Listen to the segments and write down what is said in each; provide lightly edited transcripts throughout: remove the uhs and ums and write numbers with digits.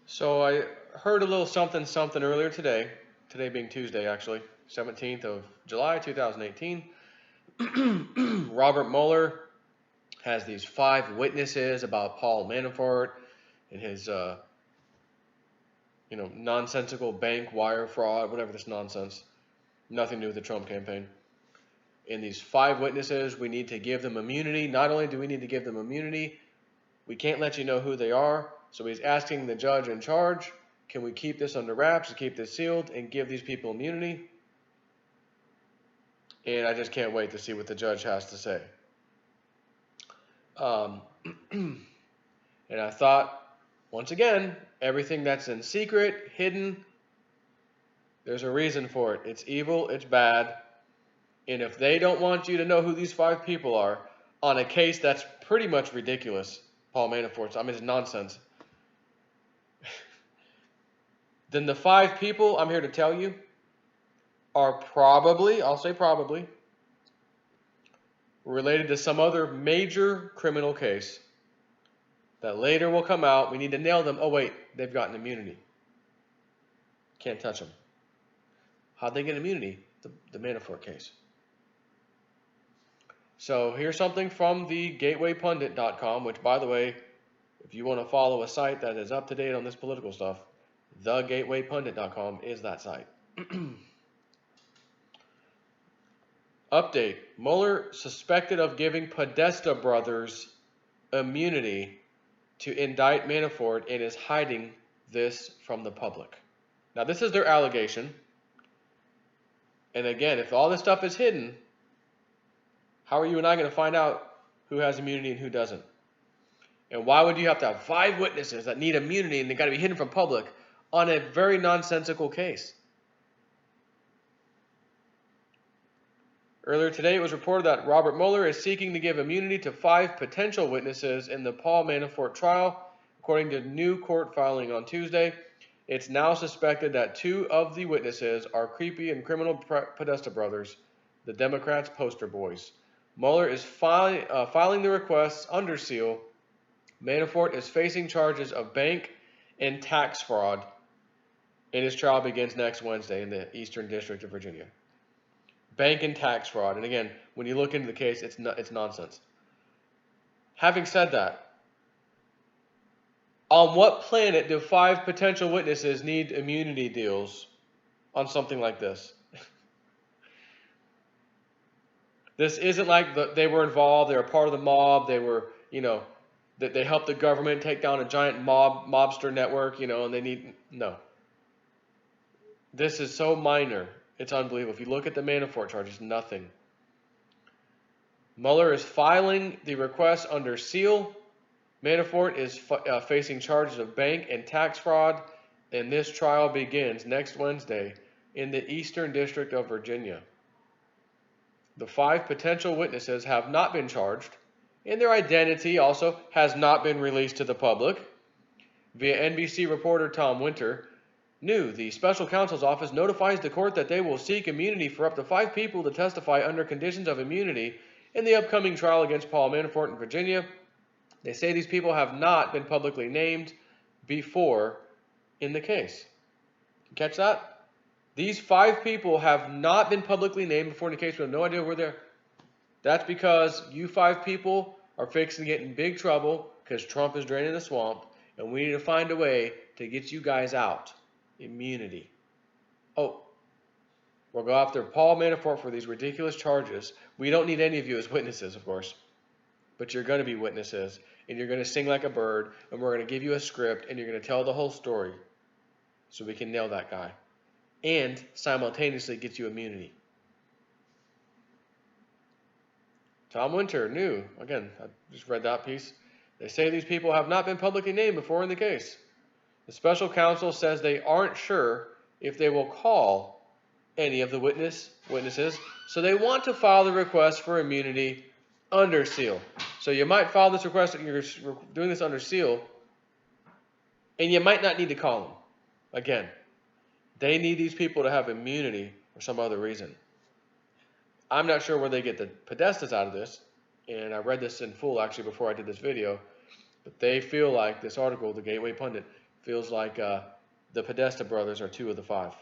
So I heard a little something something earlier today, today being Tuesday actually, 17th of July 2018. Robert Mueller has these 5 witnesses about Paul Manafort and his nonsensical bank wire fraud, whatever this nonsense. Nothing to do with the Trump campaign. And these 5 witnesses, we need to give them immunity. Not only do we need to give them immunity, we can't let you know who they are. So he's asking the judge in charge, can we keep this under wraps, keep this sealed, and give these people immunity? And I just can't wait to see what the judge has to say. And I thought, once again, everything that's in secret, hidden, there's a reason for it. It's evil, it's bad. And if they don't want you to know who these 5 people are on a case that's pretty much ridiculous, Paul Manafort's, it's nonsense, then the 5 people I'm here to tell you are probably, I'll say probably, related to some other major criminal case that later will come out. We need to nail them. Oh, wait, they've gotten immunity. Can't touch them. How'd they get immunity? The Manafort case. So here's something from the gatewaypundit.com, which, by the way, if you want to follow a site that is up to date on this political stuff, thegatewaypundit.com is that site. Update. Mueller suspected of giving Podesta brothers immunity to indict Manafort and is hiding this from the public. Now, this is their allegation. And again, if all this stuff is hidden, how are you and I going to find out who has immunity and who doesn't? And why would you have to have 5 witnesses that need immunity and they got to be hidden from public on a very nonsensical case? Earlier today, it was reported that Robert Mueller is seeking to give immunity to 5 potential witnesses in the Paul Manafort trial. According to new court filing on Tuesday, it's now suspected that 2 of the witnesses are creepy and criminal Podesta brothers, the Democrats' poster boys. Mueller is filing the requests under seal. Manafort is facing charges of bank and tax fraud, and his trial begins next Wednesday in the Eastern District of Virginia. Bank and tax fraud. And again, when you look into the case, it's nonsense. Having said that, on what planet do 5 potential witnesses need immunity deals on something like this? This isn't like they were involved, they were part of the mob, they were, that they helped the government take down a giant mobster network, and they need, no. This is so minor. It's unbelievable. If you look at the Manafort charges, nothing. Mueller is filing the request under seal. Manafort is facing charges of bank and tax fraud, and this trial begins next Wednesday in the Eastern District of Virginia. The 5 potential witnesses have not been charged, and their identity also has not been released to the public. Via NBC reporter Tom Winter, the special counsel's office notifies the court that they will seek immunity for up to 5 people to testify under conditions of immunity in the upcoming trial against Paul Manafort in Virginia. They say these people have not been publicly named before in the case. Catch that? These 5 people have not been publicly named before in the case. We have no idea where they're. That's because you 5 people are fixing to get in big trouble because Trump is draining the swamp, and we need to find a way to get you guys out. Immunity. Oh, we'll go after Paul Manafort for these ridiculous charges. We don't need any of you as witnesses, of course, but you're going to be witnesses, and you're going to sing like a bird, and we're going to give you a script, and you're going to tell the whole story so we can nail that guy and simultaneously get you immunity. Tom Winter, again, I just read that piece. They say these people have not been publicly named before in the case. The special counsel says they aren't sure if they will call any of the witnesses, so they want to file the request for immunity under seal. So you might file this request, and you're doing this under seal, and you might not need to call them. Again, they need these people to have immunity for some other reason. I'm not sure where they get the Podestas out of this, and I read this in full actually before I did this video, but they feel like this article, the Gateway Pundit, Feels like the Podesta brothers are 2 of the 5.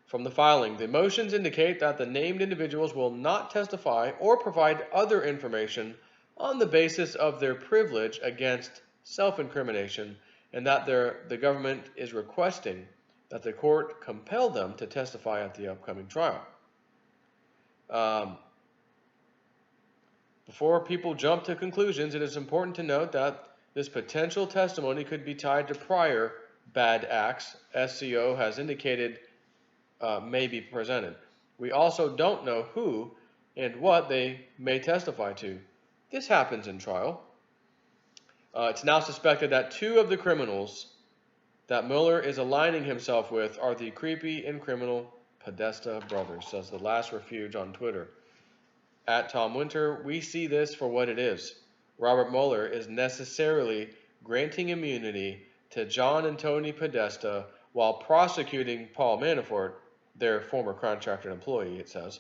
From the filing, the motions indicate that the named individuals will not testify or provide other information on the basis of their privilege against self-incrimination, and that the government is requesting that the court compel them to testify at the upcoming trial. Before people jump to conclusions, it is important to note that this potential testimony could be tied to prior bad acts SCO has indicated may be presented. We also don't know who and what they may testify to. This happens in trial. It's now suspected that 2 of the criminals that Mueller is aligning himself with are the creepy and criminal Podesta brothers, says the Last Refuge on Twitter. At Tom Winter, we see this for what it is. Robert Mueller is necessarily granting immunity to John and Tony Podesta while prosecuting Paul Manafort, their former contracted employee, it says.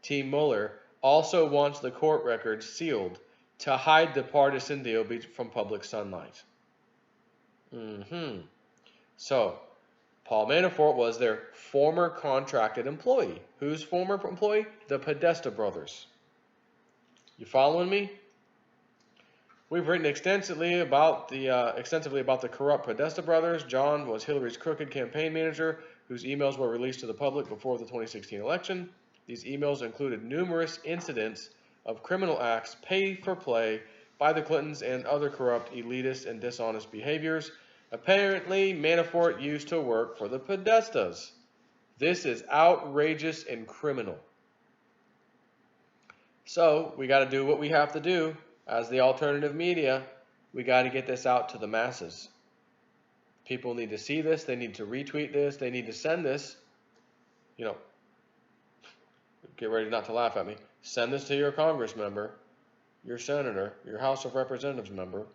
Team Mueller also wants the court records sealed to hide the partisan deal from public sunlight. So, Paul Manafort was their former contracted employee. Whose former employee? The Podesta brothers. You following me? We've written extensively about the corrupt Podesta brothers. John was Hillary's crooked campaign manager, whose emails were released to the public before the 2016 election. These emails included numerous incidents of criminal acts, pay for play by the Clintons and other corrupt, elitist, and dishonest behaviors. Apparently, Manafort used to work for the Podestas. This is outrageous and criminal. So, we got to do what we have to do as the alternative media. We got to get this out to the masses. People need to see this. They need to retweet this. They need to send this. Get ready not to laugh at me. Send this to your Congress member, your senator, your House of Representatives member.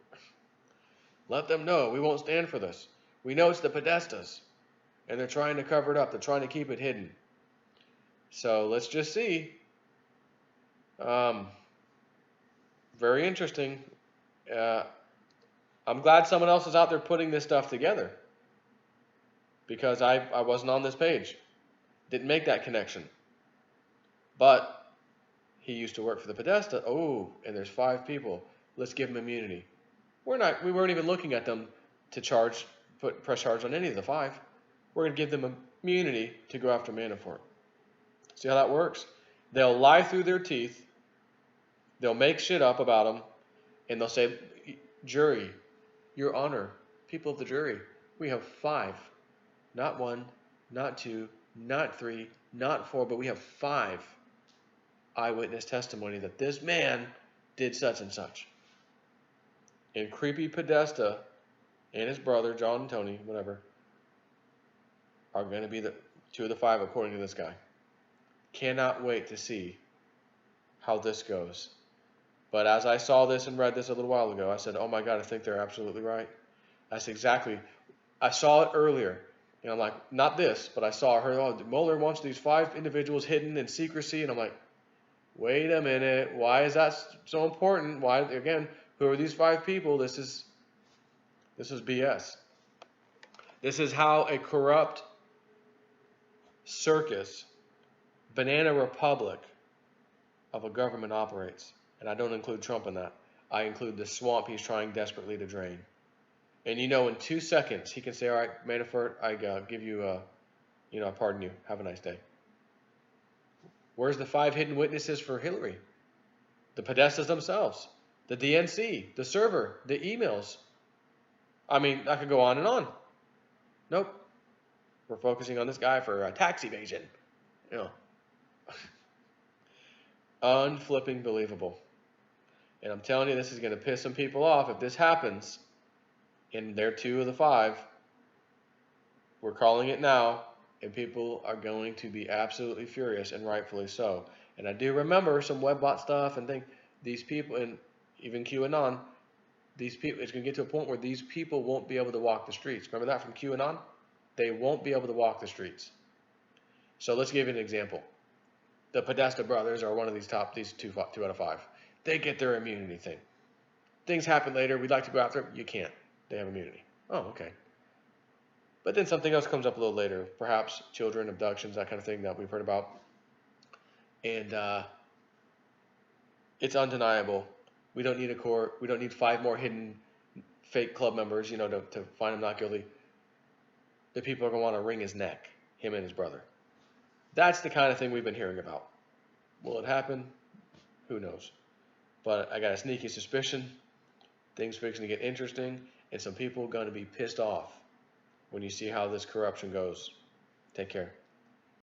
Let them know we won't stand for this. We know it's the Podestas, and they're trying to cover it up. They're trying to keep it hidden. So let's just see. Very interesting. I'm glad someone else is out there putting this stuff together, because I wasn't on this page. Didn't make that connection. But he used to work for the Podesta. Oh, and there's 5 people. Let's give him immunity. We weren't even looking at them to press charge on any of the 5. We're going to give them immunity to go after Manafort. See how that works? They'll lie through their teeth. They'll make shit up about him, and they'll say, jury, your honor, people of the jury, we have 5, not 1, not 2, not 3, not 4, but we have 5 eyewitness testimony that this man did such and such. And creepy Podesta and his brother, John and Tony, whatever, are going to be the 2 of the 5 according to this guy. Cannot wait to see how this goes. But as I saw this and read this a little while ago, I said, oh my God, I think they're absolutely right. That's exactly, I saw it earlier. And I'm like, not this, but I saw her, oh, Mueller wants these 5 individuals hidden in secrecy. And I'm like, wait a minute, why is that so important? Why, again, who are these 5 people? This is BS. This is how a corrupt circus, banana republic of a government operates. And I don't include Trump in that. I include the swamp he's trying desperately to drain. And in 2 seconds, he can say, all right, Manafort, I give you, I pardon you. Have a nice day. Where's the 5 hidden witnesses for Hillary? The Podestas themselves, the DNC, the server, the emails. I mean, I could go on and on. Nope. We're focusing on this guy for tax evasion. Unflipping believable. And I'm telling you, this is going to piss some people off if this happens. And they're 2 of the 5. We're calling it now. And people are going to be absolutely furious, and rightfully so. And I do remember some webbot stuff and think these people, and even QAnon, these people, it's going to get to a point where these people won't be able to walk the streets. Remember that from QAnon? They won't be able to walk the streets. So let's give you an example. The Podesta brothers are one of these 2 out of 5. They get their immunity thing. Things happen later. We'd like to go after them. You can't. They have immunity. Oh, okay. But then something else comes up a little later, perhaps children, abductions, that kind of thing that we've heard about. And it's undeniable. We don't need a court. We don't need 5 more hidden fake club members, to find him not guilty. The people are going to want to wring his neck, him and his brother. That's the kind of thing we've been hearing about. Will it happen? Who knows? But I got a sneaky suspicion things fixing to get interesting, and some people are going to be pissed off when you see how this corruption goes. Take care.